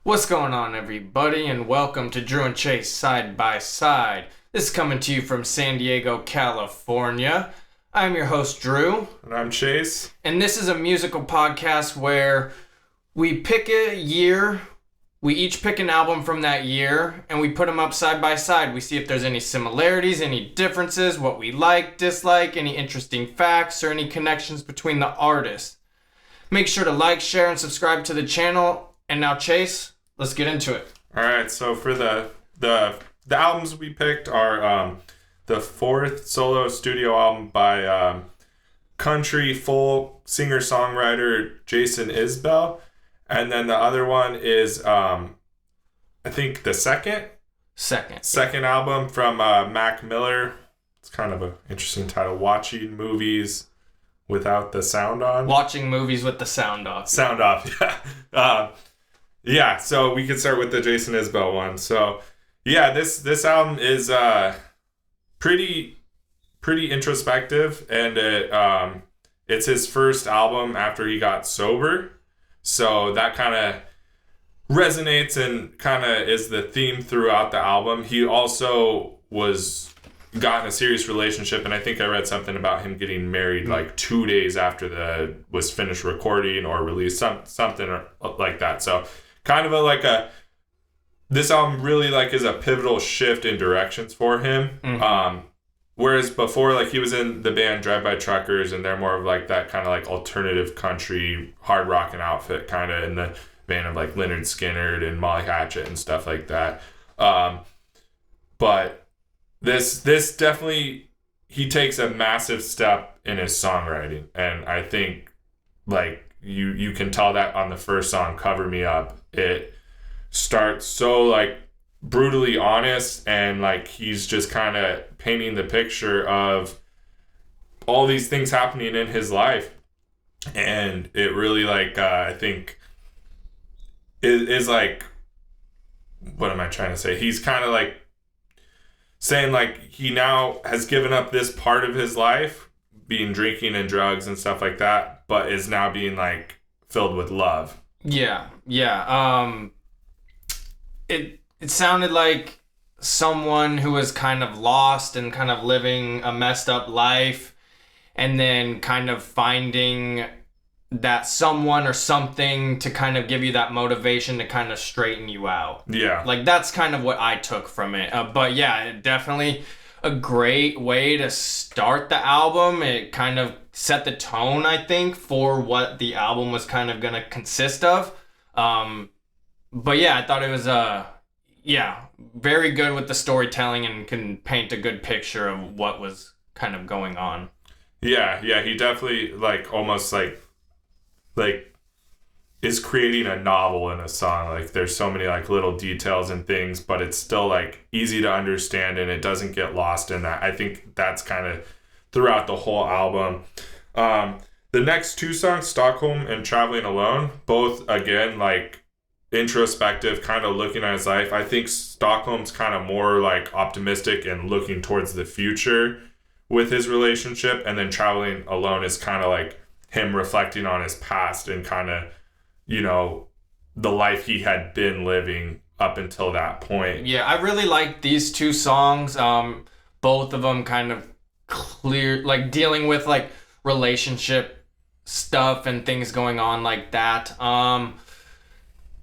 What's going on, everybody, and welcome to Drew and Chase Side by Side. This is coming to you from San Diego, California. I'm your host, Drew. And I'm Chase. And this is a musical podcast where we pick a year, we each pick an album from that year, and we put them up side by side. We see if there's any similarities, any differences, what we like, dislike, any interesting facts, or any connections between the artists. Make sure to like, share, and subscribe to the channel. And now, Chase, let's get into it. All right, so for the albums we picked are the fourth solo studio album by country folk singer-songwriter Jason Isbell. And then the other one is, I think, the second album from Mac Miller. It's kind of an interesting title, Watching Movies Without the Sound On. Watching movies with the sound off. Sound off, yeah. Yeah, so we could start with the Jason Isbell one. So, yeah, this album is pretty introspective, and it's his first album after he got sober. So that kind of resonates and kind of is the theme throughout the album. He also got in a serious relationship, and I think I read something about him getting married like 2 days after was finished recording or released, something like that. So kind of this album really is a pivotal shift in directions for him. Mm-hmm. Whereas before, he was in the band Drive By Truckers, and they're more of that kind of alternative country hard rockin' outfit, kind of in the vein of Lynyrd Skynyrd and Molly Hatchet and stuff like that. But this definitely, he takes a massive step in his songwriting, and I think you can tell that on the first song, Cover Me Up. It starts so brutally honest, and he's just kind of painting the picture of all these things happening in his life, and it really I think is what am I trying to say? He's kind of saying he now has given up this part of his life, being drinking and drugs and stuff like that, but is now being filled with love. Yeah. It sounded like someone who was kind of lost and kind of living a messed up life, and then kind of finding that someone or something to kind of give you that motivation to kind of straighten you out. Yeah. That's kind of what I took from it. But yeah, definitely a great way to start the album. It kind of set the tone, I think, for what the album was kind of going to consist of. But yeah, I thought it was very good with the storytelling and can paint a good picture of what was kind of going on. Yeah, he definitely almost is creating a novel in a song. There's so many little details and things, but it's still easy to understand, and it doesn't get lost in that. I think that's kind of throughout the whole album. The next two songs, Stockholm and Traveling Alone, both again introspective, kind of looking at his life. I think Stockholm's kind of more optimistic and looking towards the future with his relationship, and then Traveling Alone is kind of him reflecting on his past and kind of, the life he had been living up until that point. Yeah, I really like these two songs. Both of them kind of clear, dealing with relationship stuff and things going on like that.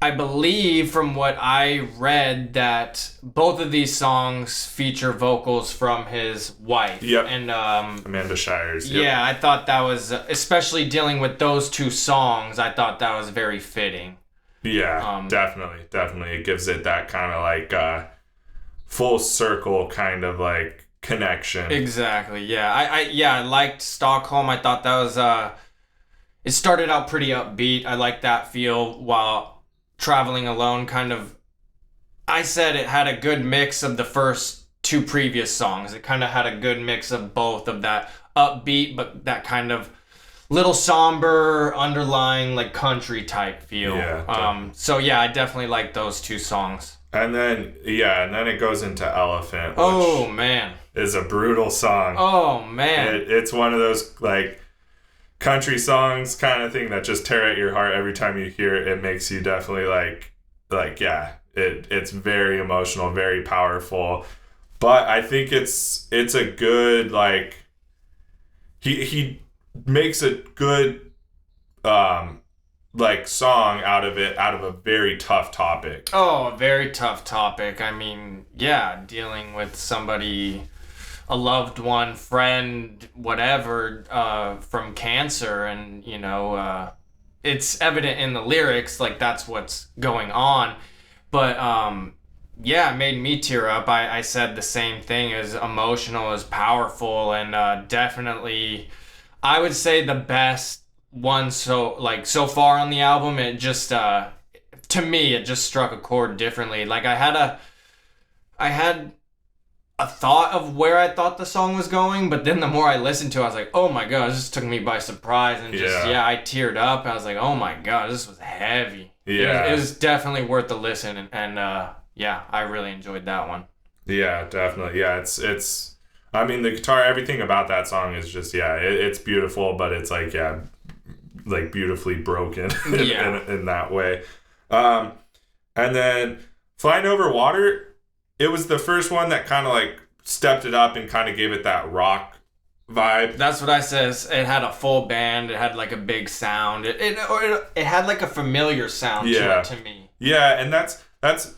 I believe from what I read that both of these songs feature vocals from his wife. Yep. And Amanda Shires. Yep. Yeah, I thought that was, especially dealing with those two songs, I thought that was very fitting. Yeah, definitely. It gives it that kind of full circle kind of connection. Exactly. Yeah. I liked Stockholm. I thought that was it started out pretty upbeat. I liked that feel, while Traveling Alone kind of, I said it had a good mix of the first two previous songs. It kind of had a good mix of both of that upbeat, but that kind of little somber, underlying country type feel. Yeah. So yeah, I definitely like those two songs. And then it goes into Elephant, which man, is a brutal song. Oh man. It's one of those country songs kind of thing that just tear at your heart every time you hear it. It makes you definitely like, yeah, it's very emotional, very powerful. But I think it's a good, like, he makes a good like song out of a very tough topic. Oh, a very tough topic. I mean, yeah, dealing with somebody, a loved one, friend, whatever, from cancer, and it's evident in the lyrics, like that's what's going on. But yeah, it made me tear up. I said the same thing, as emotional, as powerful, and definitely, I would say the best one so far on the album. It just to me, it just struck a chord differently. Like I had a thought of where I thought the song was going, but then the more I listened to it, I was like, oh my god, this just took me by surprise, and I teared up. I was like, oh my god, this was heavy. It was definitely worth the listen, and I really enjoyed that one. Yeah, definitely. Yeah, it's I mean, the guitar, everything about that song is just, it's beautiful, but it's like, like beautifully broken in that way. And then Flying Over Water, it was the first one that kind of like stepped it up and kind of gave it that rock vibe. That's what I said. It had a full band. It had like a big sound. It had like a familiar sound to it to me. Yeah, and that's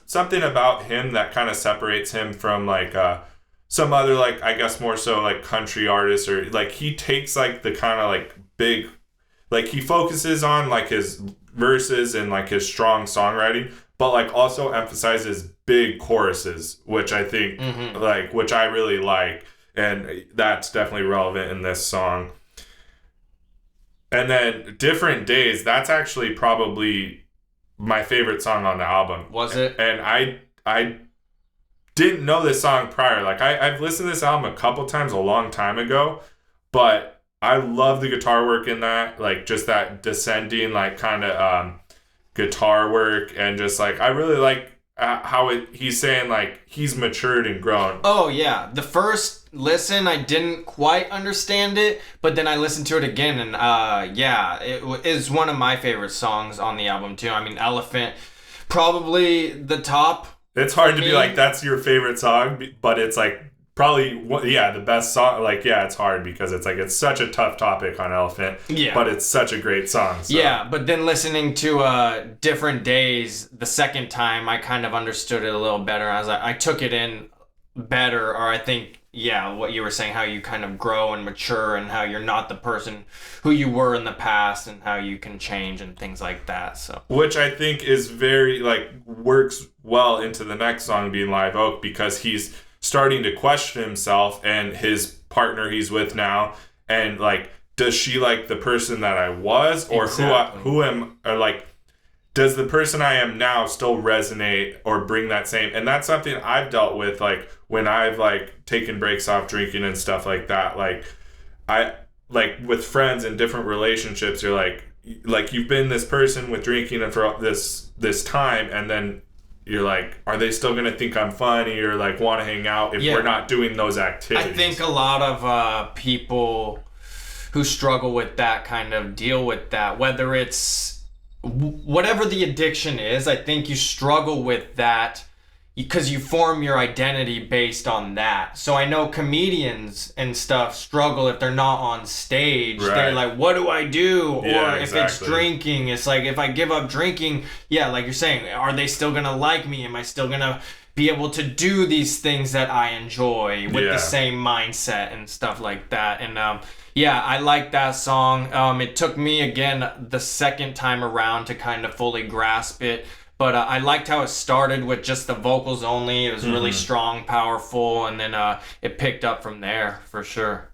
something about him that kind of separates him from like some other, like, I guess more so like country artists, or like he takes like the kind of like big, like he focuses on like his verses and like his strong songwriting, but like also emphasizes big choruses, which I think which I really like, and that's definitely relevant in this song. And then Different Days, that's actually probably my favorite song on the album. Was it? And I didn't know this song prior. Like I've listened to this album a couple times a long time ago, but I love the guitar work in that, like just that descending, like kind of guitar work, and just like I really like how he's saying like he's matured and grown. Oh yeah, the first listen I didn't quite understand it, but then I listened to it again, and it is one of my favorite songs on the album too. I mean, Elephant, probably the top. It's hard to be like that's your favorite song, but it's like probably the best song. Like it's hard because it's like it's such a tough topic on Elephant. Yeah. But it's such a great song. So. Yeah, but then listening to Different Days the second time, I kind of understood it a little better. I was like, I took it in better, or I think what you were saying, how you kind of grow and mature, and how you're not the person who you were in the past, and how you can change and things like that. So, which I think is very like works well into the next song being Live Oak, because he's starting to question himself and his partner he's with now, and like, does she like the person that I was, or does the person I am now still resonate or bring that same? And that's something I've dealt with, like when I've like taken breaks off drinking and stuff like that. Like I like with friends in different relationships, you're like you've been this person with drinking and for this time, and then you're like, are they still gonna think I'm funny or like want to hang out if we're not doing those activities? I think a lot of people who struggle with that kind of deal with that, whether it's whatever the addiction is. I think you struggle with that because you form your identity based on that. So I know comedians and stuff struggle if they're not on stage. Right. They're like, what do I do? Yeah, or if it's drinking, it's like, if I give up drinking, like you're saying, are they still gonna like me? Am I still gonna be able to do these things that I enjoy with the same mindset and stuff like that? And I like that song. It took me, again, the second time around to kind of fully grasp it. But I liked how it started with just the vocals only. It was really strong, powerful, and then it picked up from there, for sure.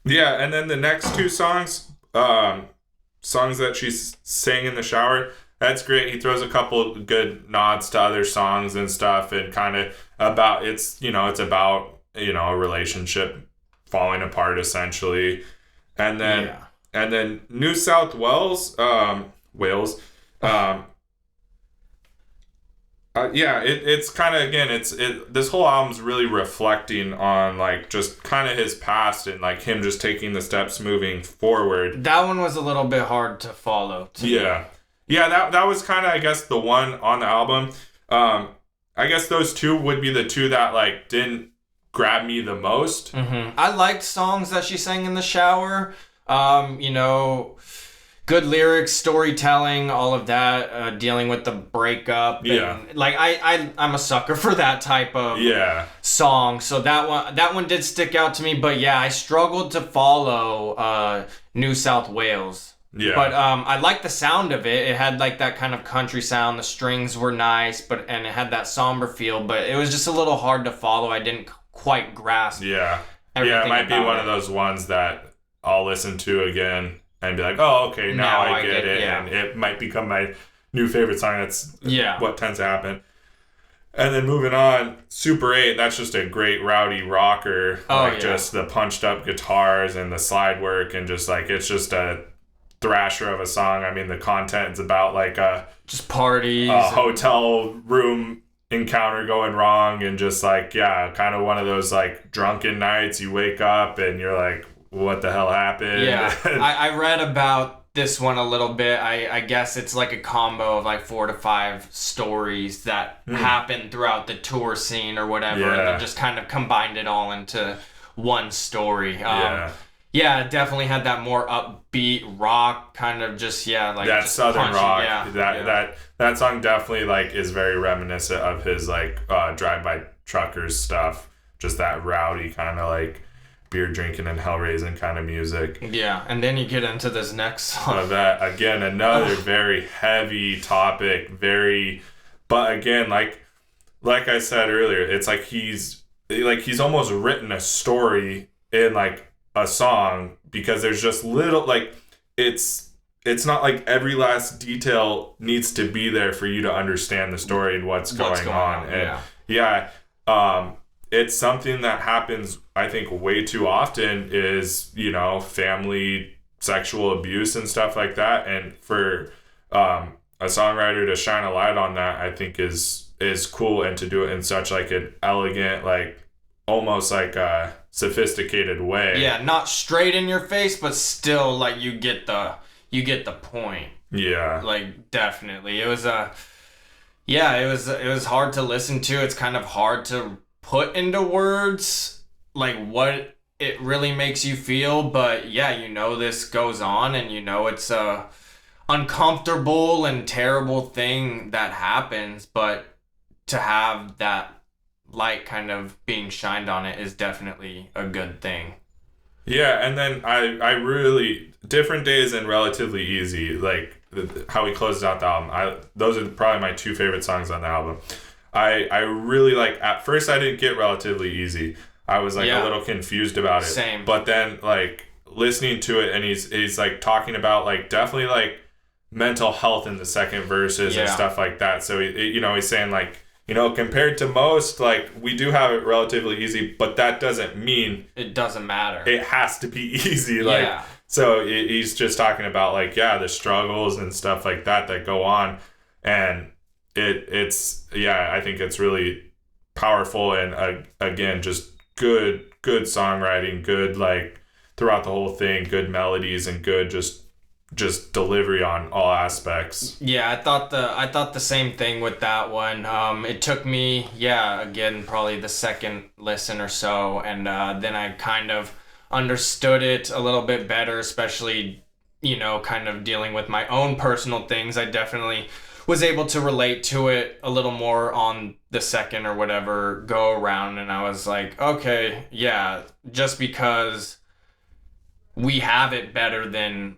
Yeah, and then the next two songs, songs that she's sang in the shower, that's great. He throws a couple good nods to other songs and stuff, and kind of about, it's about, a relationship falling apart, essentially. And then New South Wales, it's kind of, again, this whole album's really reflecting on like just kind of his past, and like him just taking the steps moving forward. That one was a little bit hard to follow too. Yeah, that was kind of, I guess, the one on the album. I guess those two would be the two that like didn't grab me the most. I liked songs that she sang in the shower. You know, good lyrics, storytelling, all of that, dealing with the breakup. And, like I'm a sucker for that type of song. So that one did stick out to me. But yeah, I struggled to follow New South Wales. Yeah. But I liked the sound of it. It had like that kind of country sound. The strings were nice, and it had that somber feel. But it was just a little hard to follow. I didn't quite grasp. Yeah. It might be one of those ones that I'll listen to again and be like, oh, okay, now I get it. Yeah. And it might become my new favorite song. That's what tends to happen. And then moving on, Super 8, that's just a great rowdy rocker. Just the punched up guitars and the slide work and just like, it's just a thrasher of a song. I mean, the content's about like just parties, hotel room encounter going wrong, and just like kind of one of those like drunken nights you wake up and you're like, what the hell happened? I read about this one a little bit. I guess it's like a combo of like 4 to 5 stories that happened throughout the tour scene or whatever, and they just kind of combined it all into one story. Yeah, it definitely had that more upbeat rock kind of just like that just southern punchy. rock. That song definitely like is very reminiscent of his like Drive-By Truckers stuff. Just that rowdy kind of like beer drinking and hell raising kind of music. Yeah, and then you get into this next song. That again, another very heavy topic. But again, like I said earlier, it's like he's almost written a story in like a song, because there's just little like it's not like every last detail needs to be there for you to understand the story and what's going on. And it's something that happens, I think, way too often is, you know, family sexual abuse and stuff like that. And for a songwriter to shine a light on that, I think is cool, and to do it in such like an elegant, like almost like a sophisticated way. Yeah, not straight in your face, but still like you get the point. Yeah. Like definitely. It was it was hard to listen to. It's kind of hard to put into words like what it really makes you feel, but you know this goes on, and you know it's a uncomfortable and terrible thing that happens, but to have that light kind of being shined on it is definitely a good thing. Yeah, and then I really, Different Days and Relatively Easy, like how he closes out the album, those are probably my two favorite songs on the album. I really like, at first I didn't get Relatively Easy. I was like a little confused about it. Same. But then like listening to it, and he's like talking about like definitely like mental health in the second verses and stuff like that. So he's saying like, you know, compared to most, like, we do have it relatively easy, but that doesn't mean it doesn't matter. It has to be easy. Like, so he's just talking about like, the struggles and stuff like that go on. And it's I think it's really powerful, and again, just good songwriting, good like throughout the whole thing, good melodies, and good just delivery on all aspects. Yeah, I thought the same thing with that one. It took me, again, probably the second listen or so, and then I kind of understood it a little bit better, especially, you know, kind of dealing with my own personal things. I definitely was able to relate to it a little more on the second or whatever go around, and I was like, okay, just because we have it better than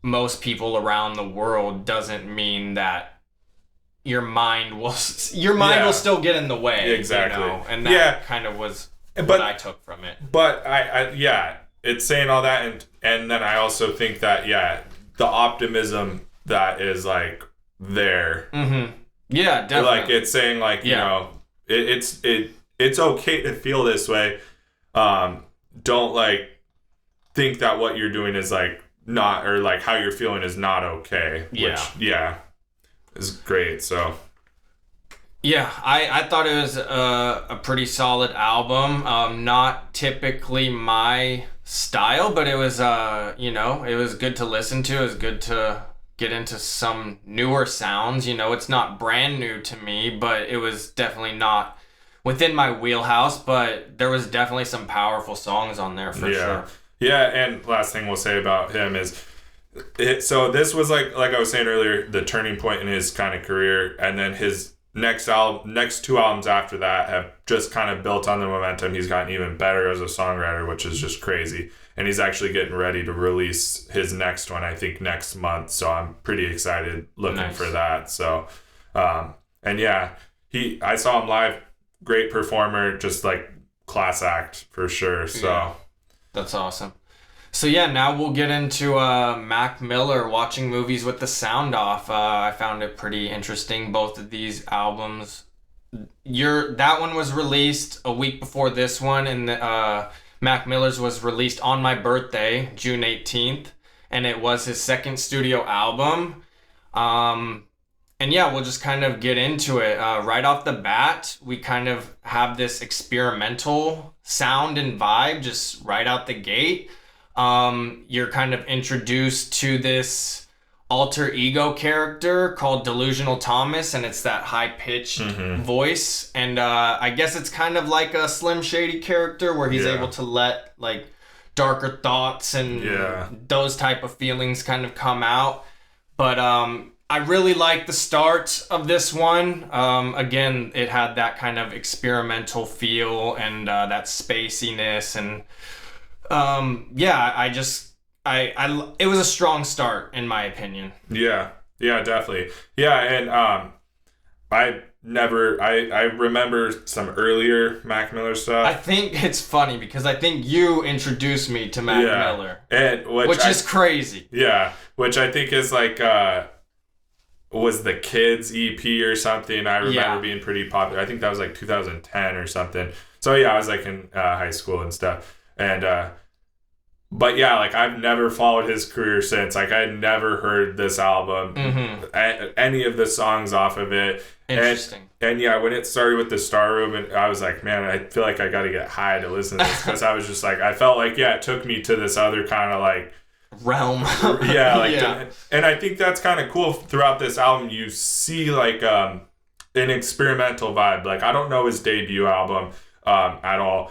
most people around the world doesn't mean that your mind will still get in the way. Exactly. You know? And that kind of was what I took from it. But I it's saying all that, and then I also think that the optimism that is like there. Mm-hmm. Yeah, definitely. Like it's saying like, you know, it's okay to feel this way. Don't like think that what you're doing is like not, or like how you're feeling is not okay. Which is great. So I thought it was a pretty solid album. Not typically my style, but it was it was good to listen to. It was good to get into some newer sounds. You know, it's not brand new to me, but it was definitely not within my wheelhouse, but there was definitely some powerful songs on there for sure. Yeah, and last thing we'll say about him is, so this was like I was saying earlier, the turning point in his kind of career, and then his next two albums after that have just kind of built on the momentum. He's gotten even better as a songwriter, which is just crazy. And he's actually getting ready to release his next one, I think, next month. So I'm pretty excited looking for that. So, and yeah, I saw him live. Great performer, just like class act for sure. So yeah, that's awesome. So yeah, now we'll get into Mac Miller, watching movies with the sound off. I found it pretty interesting, both of these albums. That one was released a week before this one, and Mac Miller's was released on my birthday, June 18th, and it was his second studio album. And yeah, we'll just kind of get into it. Right off the bat, we kind of have this experimental sound and vibe just right out the gate. You're kind of introduced to this alter ego character called Delusional Thomas, and it's that high-pitched voice. And I guess it's kind of like a Slim Shady character where he's able to let like darker thoughts and those type of feelings kind of come out. But I really like the start of this one. Again, it had that kind of experimental feel and that spaciness, and it was a strong start in my opinion. Yeah, definitely. Yeah, and I remember some earlier Mac Miller stuff. I think it's funny because I think you introduced me to Mac Miller, and which is crazy. Yeah, which I think is like was the Kids EP or something. I remember being pretty popular. I think that was like 2010 or something. So yeah, I was like in high school and stuff. And but yeah, like I've never followed his career since. Like I had never heard this album, any of the songs off of it. Interesting. And yeah, when it started with the Star Room, and I was like, man, I feel like I got to get high to listen to this, because I was just like, I felt like it took me to this other kind of like realm. And I think that's kind of cool throughout this album. You see like an experimental vibe. Like I don't know his debut album at all.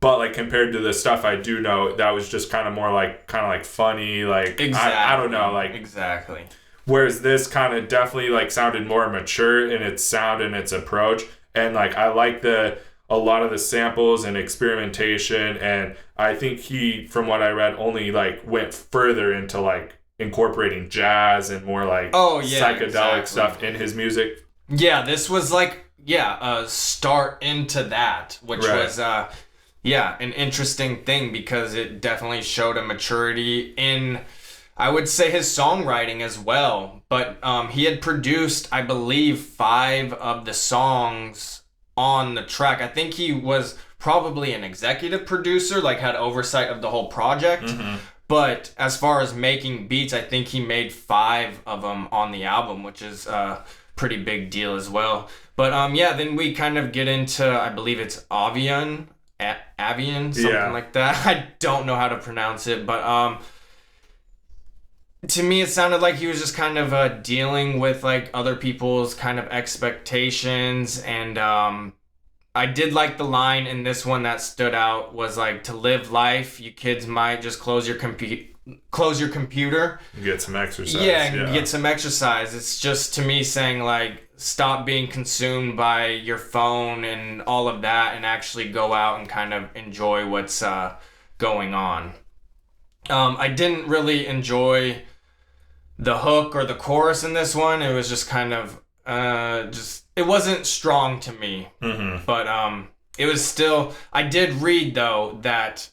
But like compared to the stuff I do know, that was just kind of more like funny, like I don't know, like exactly. Whereas this kind of definitely like sounded more mature in its sound and its approach, and like I like a lot of the samples and experimentation, and I think he, from what I read, only like went further into like incorporating jazz and more like psychedelic stuff in his music. Yeah, this was like a start into that, which was an interesting thing, because it definitely showed a maturity in, I would say, his songwriting as well. But he had produced, I believe, 5 of the songs on the track. I think he was probably an executive producer, like had oversight of the whole project. But as far as making beats, I think he made 5 of them on the album, which is a pretty big deal as well. But then we kind of get into, I believe it's Avian, something like that. I don't know how to pronounce it, but to me it sounded like he was just kind of dealing with like other people's kind of expectations, and I did like the line in this one that stood out, was like, to live life, you kids might just close your computer, get some exercise. Get some exercise. It's just, to me, saying like, stop being consumed by your phone and all of that, and actually go out and kind of enjoy what's going on. I didn't really enjoy the hook or the chorus in this one. It was just kind of it wasn't strong to me. But it was still, I did read though that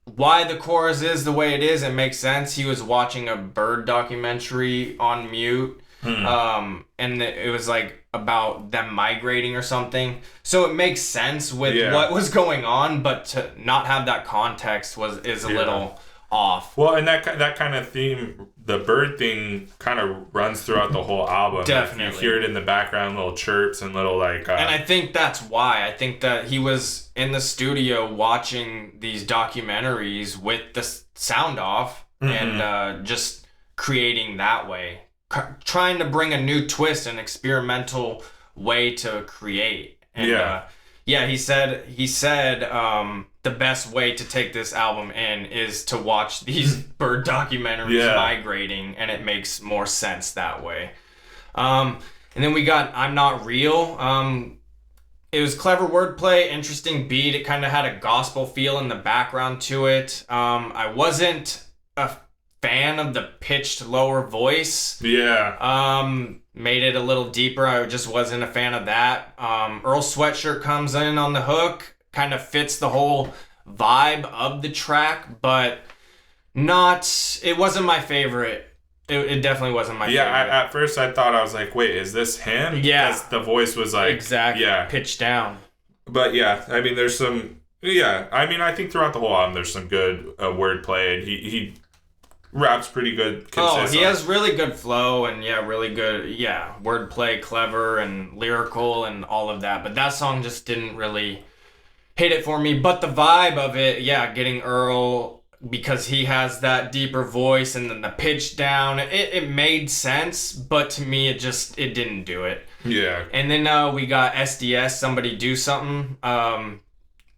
why the chorus is the way it is, it makes sense. He was watching a bird documentary on mute. And it was like about them migrating or something, so it makes sense with what was going on, but to not have that context is a little off. Well, and that kind of theme, the bird thing, kind of runs throughout the whole album. Definitely, you hear it in the background, little chirps and little like. And I think that's why. I think that he was in the studio watching these documentaries with the sound off, and just creating that way, trying to bring a new twist, an experimental way to create. And he said the best way to take this album in is to watch these bird documentaries migrating, and it makes more sense that way. And then we got I'm Not Real. It was clever wordplay, interesting beat. It kind of had a gospel feel in the background to it. I wasn't a fan of the pitched lower voice. Made it a little deeper. I just wasn't a fan of that. Earl Sweatshirt comes in on the hook, kind of fits the whole vibe of the track, but it wasn't my favorite. It definitely wasn't my favorite. At first I thought, I was like, wait, is this him? Yeah. Because the voice was like... Exactly. Yeah. Pitched down. But yeah, I mean, there's some... Yeah, I mean, I think throughout the whole album there's some good wordplay, and he raps pretty good consistently. Oh, he has really good flow, and really good, wordplay, clever, and lyrical, and all of that. But that song just didn't really hit it for me. But the vibe of it, getting Earl... because he has that deeper voice and then the pitch down, it made sense, but to me it didn't do it. Yeah. And then we got SDS, Somebody Do Something.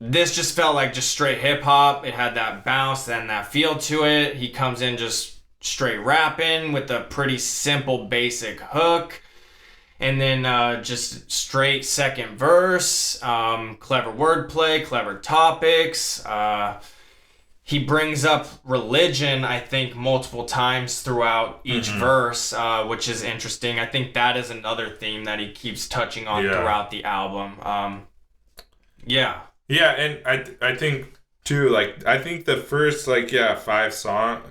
This just felt like just straight hip hop. It had that bounce and that feel to it. He comes in just straight rapping with a pretty simple basic hook. And then just straight second verse, clever wordplay, clever topics. He brings up religion, I think, multiple times throughout each verse, which is interesting. I think that is another theme that he keeps touching on throughout the album. Yeah, and I think, too, like, I think the first, like, 4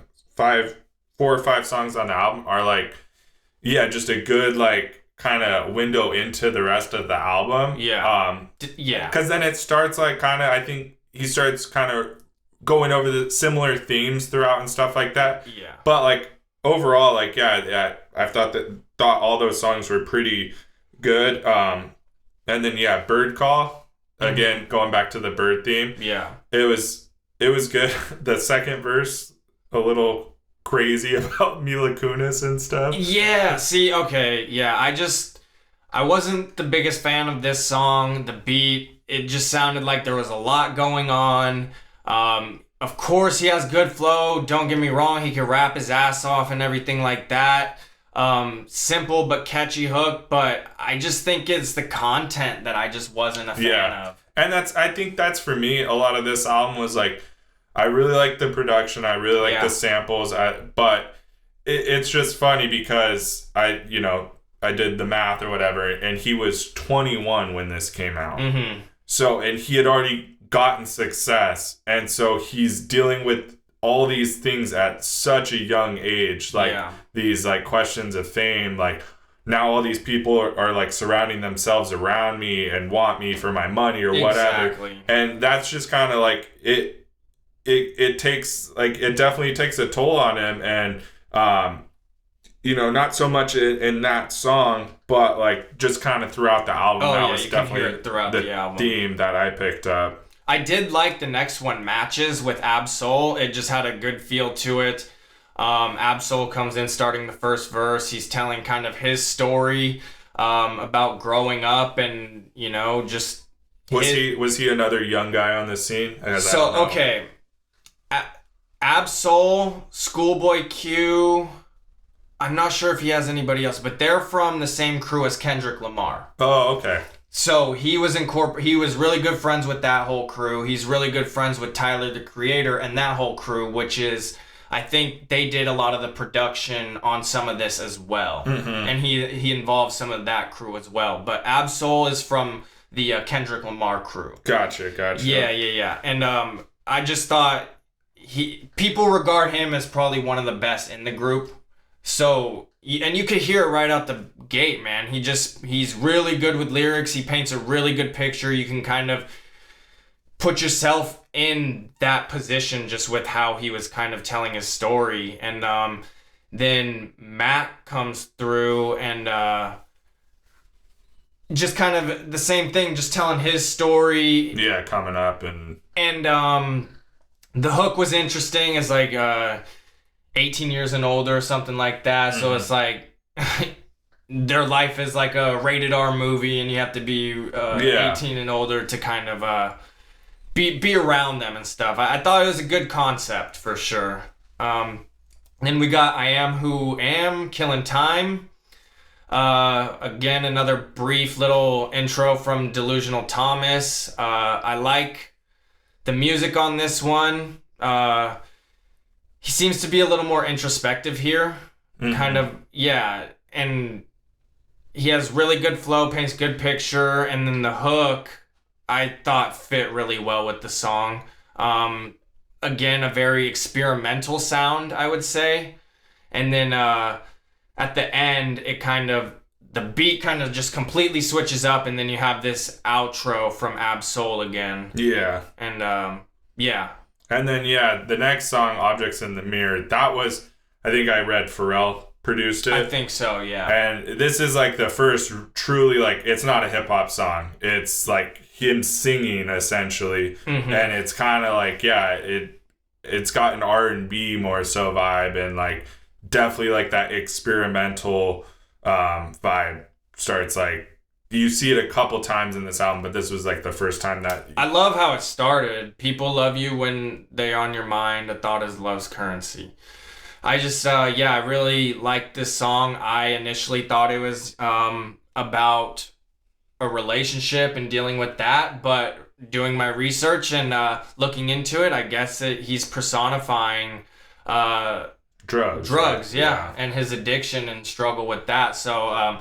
or 5 songs on the album are, like, just a good, like, kind of window into the rest of the album. Because then it starts, like, kind of, I think he starts kind of going over the similar themes throughout and stuff like that. But like overall, like I thought all those songs were pretty good. And then Bird Call, again going back to the bird theme. It was good. The second verse a little crazy about Mila Kunis and stuff. I wasn't the biggest fan of this song. The beat, it just sounded like there was a lot going on. Of course he has good flow, don't get me wrong, he can rap his ass off and everything like that. Simple but catchy hook, but I just think it's the content that I just wasn't a fan of. And I think that's for me, a lot of this album was like, I really like the production, I really like the samples, but it's just funny because I did the math or whatever, and he was 21 when this came out. So, and he had already gotten success, and so he's dealing with all these things at such a young age, like these like questions of fame, like now all these people are like surrounding themselves around me and want me for my money or whatever, and that's just kind of like it takes, like, it definitely takes a toll on him, and not so much in that song, but like just kind of throughout the album. That was definitely the album theme that I picked up. I did like the next one, Matches, with Absol. It just had a good feel to it. Absol comes in starting the first verse. He's telling kind of his story about growing up and, just... Was he another young guy on the scene? Absol, Schoolboy Q... I'm not sure if he has anybody else, but they're from the same crew as Kendrick Lamar. Oh, okay. So he was really good friends with that whole crew. He's really good friends with Tyler, the Creator, and that whole crew, which is, I think they did a lot of the production on some of this as well. And he involved some of that crew as well. But Absol is from the Kendrick Lamar crew. Gotcha. Yeah. And I just thought people regard him as probably one of the best in the group. So, and you could hear it right out the gate, man. He's really good with lyrics. He paints a really good picture. You can kind of put yourself in that position just with how he was kind of telling his story. And then Matt comes through and just kind of the same thing, just telling his story. Yeah, coming up and the hook was interesting. It's like 18 years and older or something like that. So it's like their life is like a rated R movie, and you have to be 18 and older to kind of be around them and stuff. I thought it was a good concept for sure. Then we got I Am Who Am, Killing Time. Again, another brief little intro from Delusional Thomas. I like the music on this one. He seems to be a little more introspective here. Kind of, yeah. And he has really good flow, paints good picture. And then the hook, I thought fit really well with the song. Again, a very experimental sound, I would say. And then at the end, the beat kind of just completely switches up, and then you have this outro from Absol again. Yeah. And yeah. And then, the next song, Objects in the Mirror, that was, I think I read Pharrell produced it. I think so, yeah. And this is like the first truly, like, it's not a hip hop song. It's like him singing essentially. And it's kind of like, it's got an R&B more so vibe, and like definitely like that experimental vibe starts. Like, you see it a couple times in this album, but this was like the first time that... I love how it started. People love you when they're on your mind. A thought is love's currency. I just, I really liked this song. I initially thought it was about a relationship and dealing with that, but doing my research and looking into it, I guess he's personifying drugs, yeah, and his addiction and struggle with that. So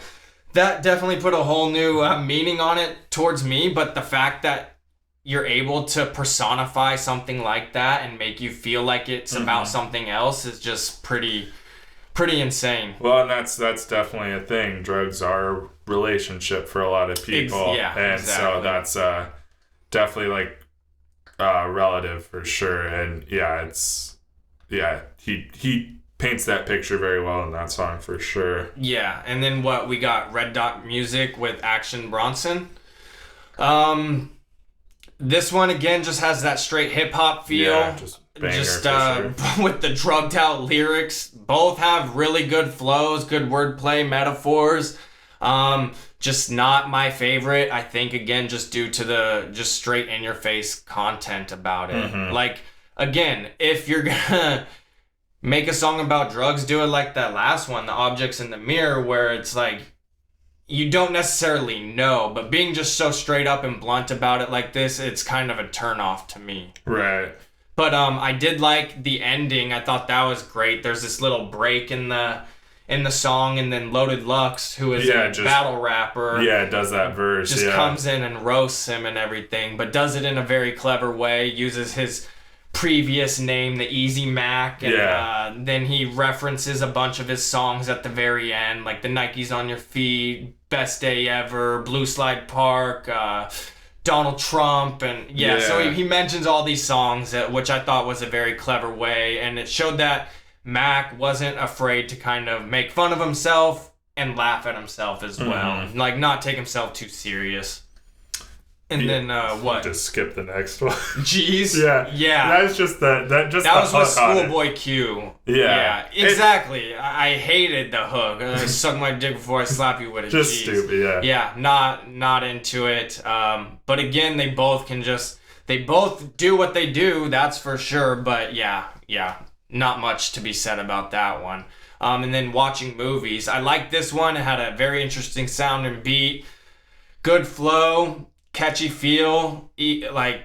that definitely put a whole new meaning on it towards me. But the fact that you're able to personify something like that and make you feel like it's about something else is just pretty insane. Well, and that's definitely a thing. Drugs are a relationship for a lot of people. And so that's definitely like relative for sure. And he paints that picture very well in that song for sure. Yeah, and then we got Red Dot Music with Action Bronson. This one again just has that straight hip hop feel. Yeah, just banger for sure. With the drugged out lyrics. Both have really good flows, good wordplay, metaphors. Just not my favorite. I think again just due to the just straight in your face content about it. Like, again, if you're gonna make a song about drugs, do it like that last one, The Objects in the Mirror, where it's like you don't necessarily know, but being just so straight up and blunt about it like this, it's kind of a turn off to me. Right. But I did like the ending. I thought that was great. There's this little break in the song, and then Loaded Lux, who is a battle rapper, does that verse, just comes in and roasts him and everything, but does it in a very clever way, uses his previous name, the Easy Mac, and then he references a bunch of his songs at the very end, like the Nikes on Your Feet, Best Day Ever, Blue Slide Park, Donald Trump, and so he mentions all these songs, which I thought was a very clever way, and it showed that Mac wasn't afraid to kind of make fun of himself and laugh at himself as well, like not take himself too serious. And then what? Just skip the next one. Jeez. Yeah. That's just that was with Schoolboy Q. Yeah. Exactly. I hated the hook. Suck my dick before I slap you with it. Just stupid. Yeah. Yeah. Not into it. But again, they both do what they do. That's for sure. But yeah. Not much to be said about that one. And then Watching Movies. I like this one. It had a very interesting sound and beat. Good flow. Catchy feel. Like,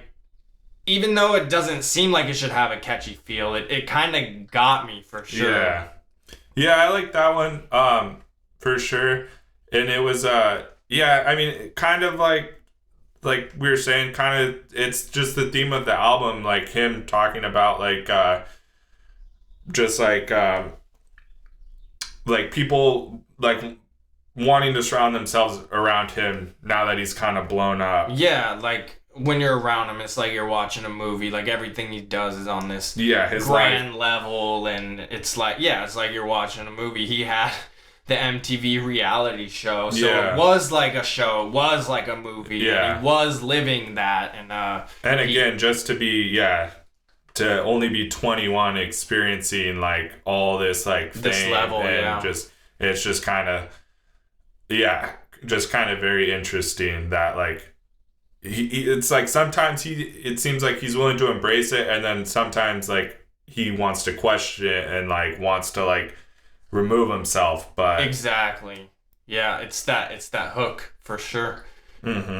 even though it doesn't seem like it should have a catchy feel, it kind of got me for sure. Yeah, I like that one for sure. And it was I mean, kind of like we were saying, kind of, it's just the theme of the album, like him talking about like just like people like wanting to surround themselves around him now that he's kind of blown up. Yeah, like when you're around him, it's like you're watching a movie. Like everything he does is on this his grand level, and it's like you're watching a movie. He had the MTV reality show, so it was like a show, it was like a movie. Yeah, and he was living that, and again, just to be to only be 21 experiencing like all this like fame This level, and just it's just kind of very interesting that like it's like sometimes it seems like he's willing to embrace it, and then sometimes like he wants to question it and like wants to like remove himself. But exactly, yeah, it's that hook for sure.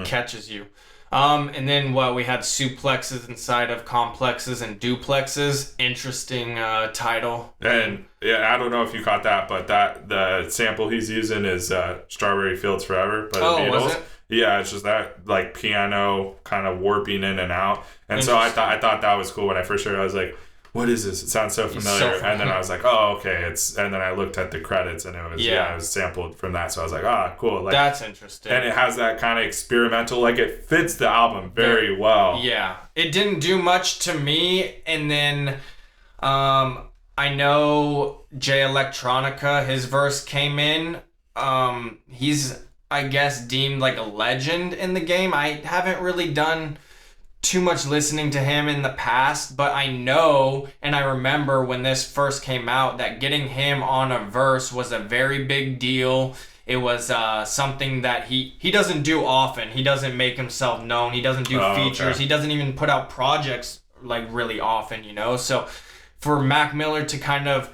Catches you. And then we had suplexes inside of complexes and duplexes. Interesting title. And yeah, I don't know if you caught that, but the sample he's using is Strawberry Fields Forever by the Beatles. Was it? Yeah, it's just that like piano kind of warping in and out. And so I thought that was cool when I first heard it. I was like, what is this? It sounds so familiar. And then I was like, oh, okay. And then I looked at the credits and it was sampled from that. So I was like, cool. Like, that's interesting. And it has that kind of experimental, like it fits the album very well. Yeah. It didn't do much to me. And then I know Jay Electronica, his verse came in. He's, I guess, deemed like a legend in the game. I haven't really done too much listening to him in the past, but I know and I remember when this first came out that getting him on a verse was a very big deal. It was something that he doesn't do often. He doesn't make himself known. He doesn't do features. Okay. He doesn't even put out projects like really often, you know? So for Mac Miller to kind of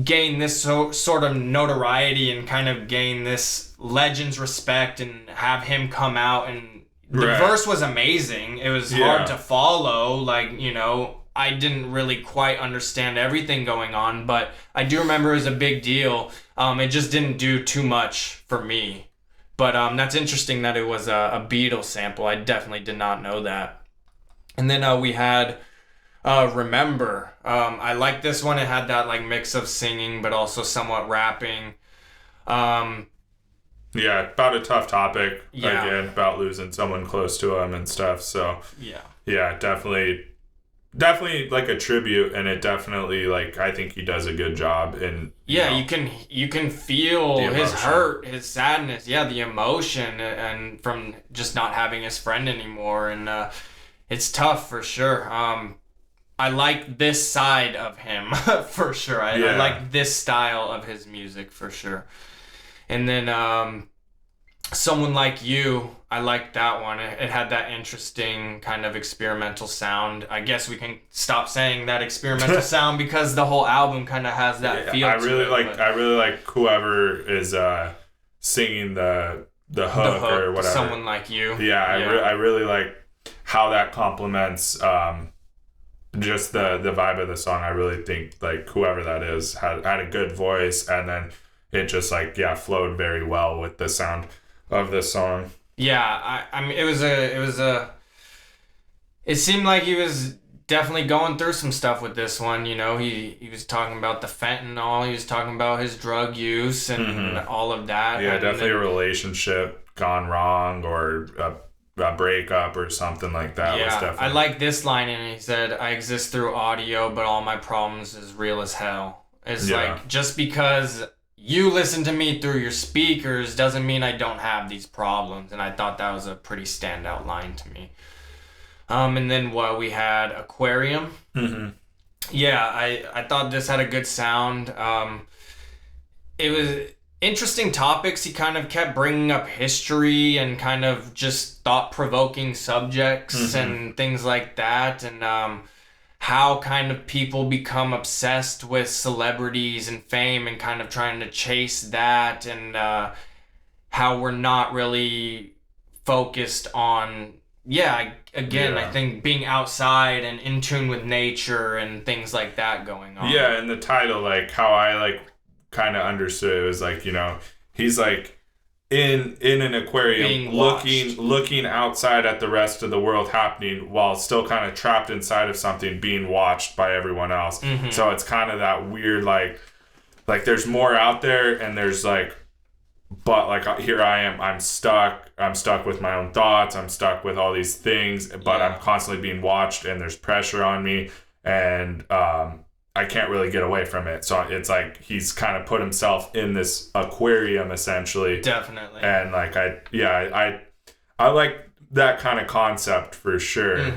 gain this sort of notoriety and kind of gain this legend's respect and have him come out and the verse was amazing. It was hard to follow. Like, you know, I didn't really quite understand everything going on, but I do remember it was a big deal. It just didn't do too much for me. But that's interesting that it was a Beatles sample. I definitely did not know that. And then we had Remember. I like this one. It had that like mix of singing, but also somewhat rapping. Yeah, about a tough topic, again, about losing someone close to him and stuff. So, yeah, definitely like a tribute, and it definitely, like, I think he does a good job in, you can feel his hurt, his sadness, the emotion, and from just not having his friend anymore, and it's tough for sure. I like this side of him, for sure. I like this style of his music, for sure. And then Someone Like You, I liked that one. It had that interesting kind of experimental sound. I guess we can stop saying that experimental sound because the whole album kind of has that feel. I really like whoever is singing the hook or whatever. Someone Like You. Yeah, I really like how that complements just the vibe of the song. I really think like whoever that is had a good voice, and then it just like flowed very well with the sound of this song. I mean it seemed like he was definitely going through some stuff with this one, you know. He was talking about the fentanyl, he was talking about his drug use and all of that. Yeah, definitely a relationship gone wrong or a breakup or something like that. Yeah, was definitely... I like this line, and he said, "I exist through audio, but all my problems is real as hell." It's like, just because you listen to me through your speakers doesn't mean I don't have these problems. And I thought that was a pretty standout line to me. And then we had Aquarium. Yeah, I thought this had a good sound. It was interesting topics. He kind of kept bringing up history and kind of just thought-provoking subjects and things like that. And how kind of people become obsessed with celebrities and fame and kind of trying to chase that, and how we're not really focused on, I think being outside and in tune with nature and things like that going on. Yeah, and the title, like how I like kind of understood it was like, you know, he's like in an aquarium looking outside at the rest of the world happening while still kind of trapped inside of something being watched by everyone else. So it's kind of that weird like there's more out there, and there's like, but like here I am, I'm stuck with my own thoughts, I'm stuck with all these things, but I'm constantly being watched and there's pressure on me, and I can't really get away from it. So it's like he's kind of put himself in this aquarium essentially. Definitely. And like I like that kind of concept for sure.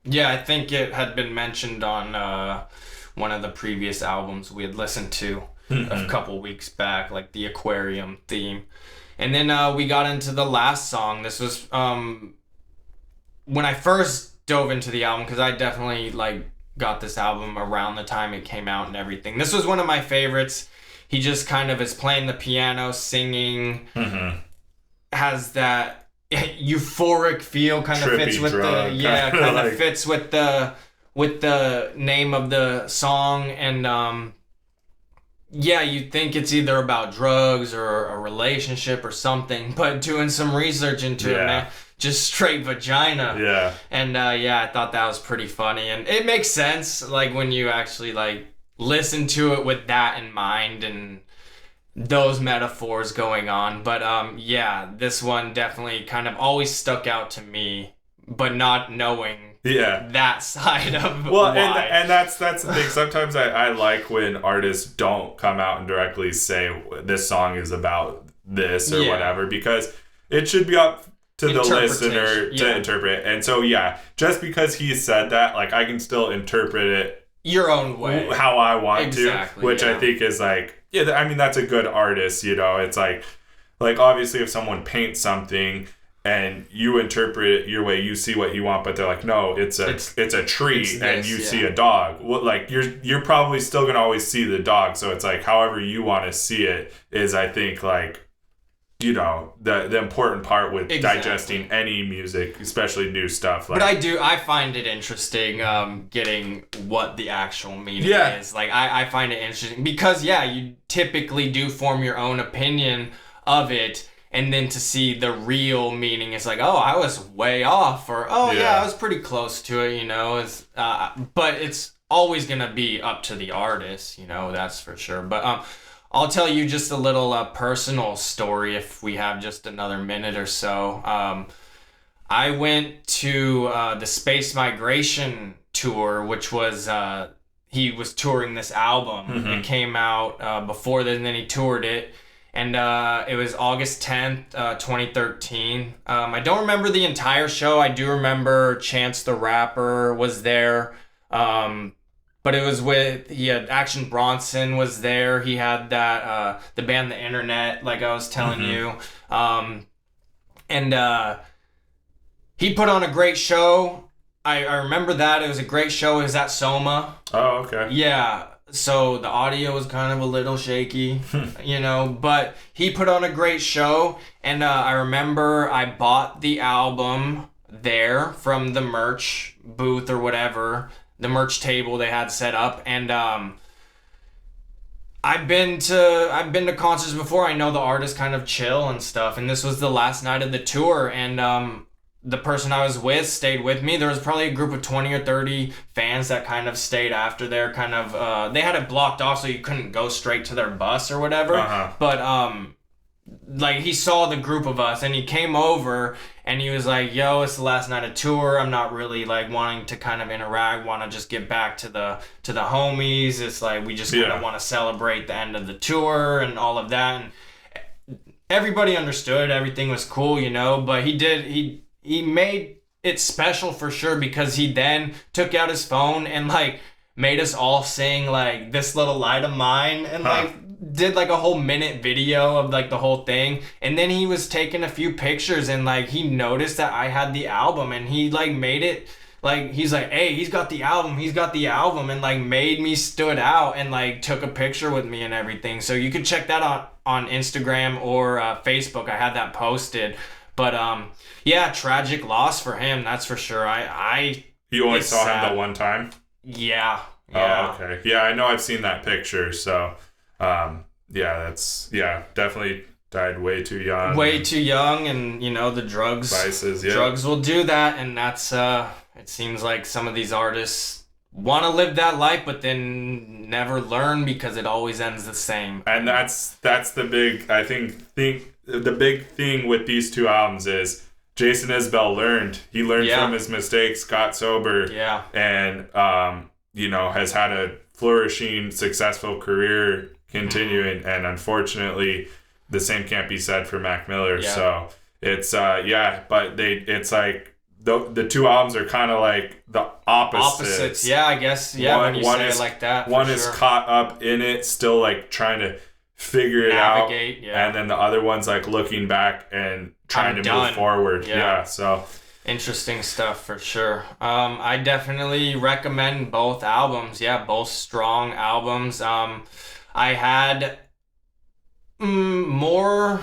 Yeah, I think it had been mentioned on one of the previous albums we had listened to a couple weeks back, like the aquarium theme. And then we got into the last song. This was when I first dove into the album, because I definitely like got this album around the time it came out and everything. This was one of my favorites. He just kind of is playing the piano, singing, has that euphoric feel, kind of fits with fits with the name of the song. And you'd think it's either about drugs or a relationship or something, but doing some research into it, man, just straight vagina. Yeah. And I thought that was pretty funny, and it makes sense, like, when you actually like listen to it with that in mind and those metaphors going on. But this one definitely kind of always stuck out to me, but not knowing that side of why. And that's the thing. Sometimes I like when artists don't come out and directly say this song is about this or whatever, because it should be up to the listener to interpret. And so just because he said that, like, I can still interpret it your own way, how I want to, which I think is like, I mean, that's a good artist, you know. It's like obviously if someone paints something and you interpret it your way, you see what you want, but they're like, no, it's a tree and you see a dog. Well, like, you're probably still gonna always see the dog. So it's like, however you want to see it is, I think, like, you know, the important part with digesting any music, especially new stuff. Like, but I find it interesting getting what the actual meaning is. Like, I find it interesting because you typically do form your own opinion of it, and then to see the real meaning is like, oh, I was way off, or I was pretty close to it, you know. It's but it's always gonna be up to the artist, you know, that's for sure. But I'll tell you just a little personal story if we have just another minute or so. I went to the Space Migration tour, which was he was touring this album. It came out before then, and then he toured it. And it was August 10th, 2013. I don't remember the entire show. I do remember Chance the Rapper was there. But it was he had Action Bronson was there. He had that, the band The Internet, like I was telling you. And he put on a great show. I remember that. It was a great show. It was at Soma. Oh, okay. Yeah. So the audio was kind of a little shaky, you know, but he put on a great show. And I remember I bought the album there from the merch booth or whatever, the merch table they had set up. And I've been to concerts before. I know the artists kind of chill and stuff. And this was the last night of the tour. And the person I was with stayed with me. There was probably a group of 20 or 30 fans that kind of stayed after their kind of, they had it blocked off so you couldn't go straight to their bus or whatever. But, like, he saw the group of us and he came over and he was like, yo, it's the last night of tour. I'm not really like wanting to kind of interact, want to just get back to the homies. It's like, we just kind of want to celebrate the end of the tour and all of that. And everybody understood, everything was cool, you know, but he made it special for sure, because he then took out his phone and like made us all sing like This Little Light of Mine, and like did like a whole minute video of like the whole thing. And then he was taking a few pictures and like he noticed that I had the album and he like made it like, he's like, hey, he's got the album, and like made me stood out and like took a picture with me and everything. So you can check that on Instagram or Facebook. I had that posted. But tragic loss for him, that's for sure. You only saw him the one time? Yeah. Oh, okay. Yeah, I know I've seen that picture. So, definitely died way too young. Way too young, and you know, the drugs. Vices, Drugs will do that, and that's it seems like some of these artists want to live that life, but then never learn because it always ends the same. And that's the big, I think the big thing with these two albums is Jason Isbell learned. He learned from his mistakes, got sober, and you know, has had a flourishing, successful career continuing. And unfortunately, the same can't be said for Mac Miller. So it's but it's like the two albums are kind of like the opposites. Yeah, I guess. Yeah, when you say it like that. One is caught up in it, still like trying to figure it Navigate, out. Yeah. And then the other one's like looking back and trying to move forward. Yeah. So interesting stuff for sure. I definitely recommend both albums. Yeah, both strong albums. I had more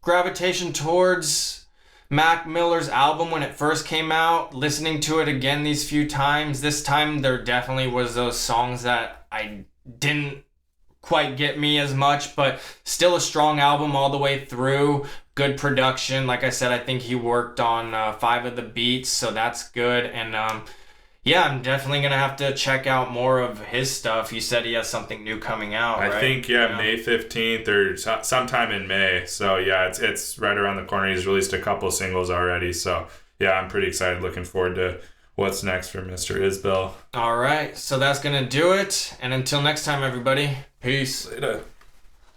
gravitation towards Mac Miller's album when it first came out. Listening to it again these few times, this time there definitely was those songs that I didn't quite get me as much, but still a strong album all the way through. Good production. Like I said, I think he worked on 5 of the beats, so that's good. And yeah, I'm definitely gonna have to check out more of his stuff. You said he has something new coming out, right? I think May 15th or sometime in May. So yeah, it's right around the corner. He's released a couple singles already. So yeah, I'm pretty excited. Looking forward to what's next for Mr. Isbell. All right, so that's gonna do it. And until next time, everybody, peace. Later.